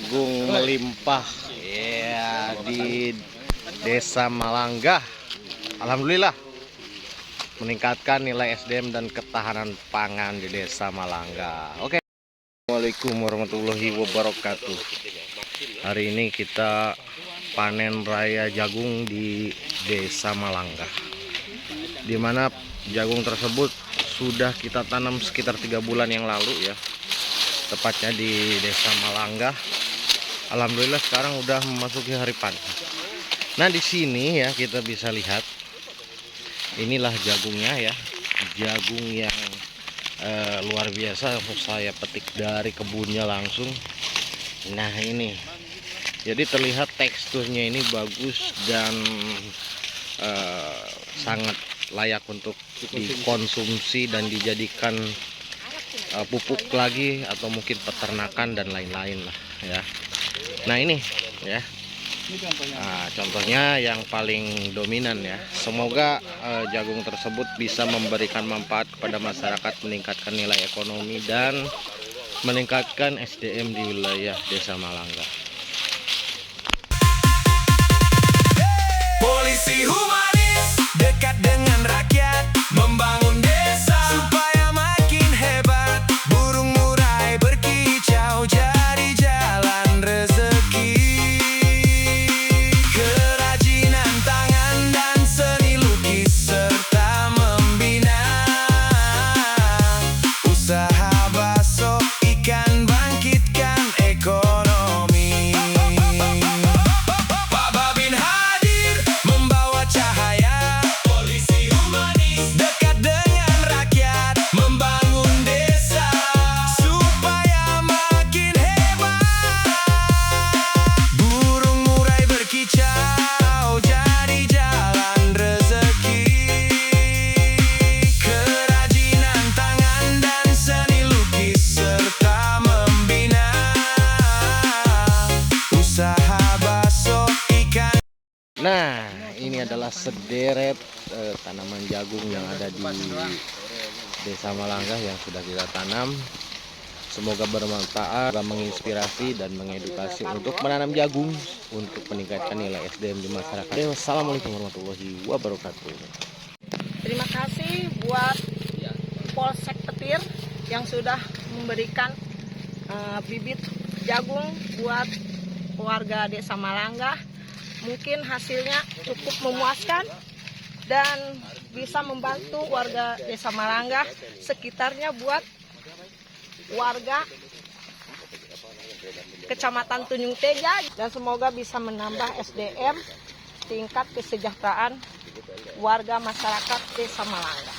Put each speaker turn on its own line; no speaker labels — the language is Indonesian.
jagung melimpah ya di Desa Malangga. Alhamdulillah meningkatkan nilai SDM dan ketahanan pangan di Desa Malangga. Oke. Assalamualaikum warahmatullahi wabarakatuh. Hari ini kita panen raya jagung di Desa Malangga, di mana jagung tersebut sudah kita tanam sekitar 3 bulan yang lalu ya, tepatnya di Desa Malangga. Alhamdulillah sekarang udah memasuki hari panen. Nah di sini ya kita bisa lihat, inilah jagungnya ya, jagung yang luar biasa, saya petik dari kebunnya langsung. Nah ini, jadi terlihat teksturnya ini bagus dan sangat layak untuk dikonsumsi dan dijadikan pupuk lagi atau mungkin peternakan dan lain-lain lah ya. Nah ini ya, contohnya yang paling dominan ya. Semoga jagung tersebut bisa memberikan manfaat kepada masyarakat, meningkatkan nilai ekonomi dan meningkatkan SDM di wilayah Desa Malangga.
Polisi humanis, dekat dengan rakyat, membangun desa supaya makin hebat. Burung murai berkicau jadi jalan rezeki. Kerajinan tangan dan seni lukis serta membina usaha bakso ikan, bangkitkan ekonomi. Pak Babin hadir membawa cahaya. Polisi humanis, dekat dengan rakyat, membangun desa supaya makin hebat. Burung murai berkicau jadi jalan rezeki. Kerajinan tangan dan seni lukis serta membina usaha bakso ikan.
Nah ini adalah sederet tanaman jagung yang ada di Desa Malangga yang sudah kita tanam. Semoga bermanfaat, menginspirasi dan mengedukasi untuk menanam jagung untuk meningkatkan nilai SDM di masyarakat. Wassalamualaikum warahmatullahi wabarakatuh.
Terima kasih buat Polsek Petir yang sudah memberikan bibit jagung buat warga Desa Malangga. Mungkin hasilnya cukup memuaskan dan bisa membantu warga Desa Malangga sekitarnya buat warga Kecamatan Tunjung Teja, dan semoga bisa menambah SDM, tingkat kesejahteraan warga masyarakat Desa Malangga.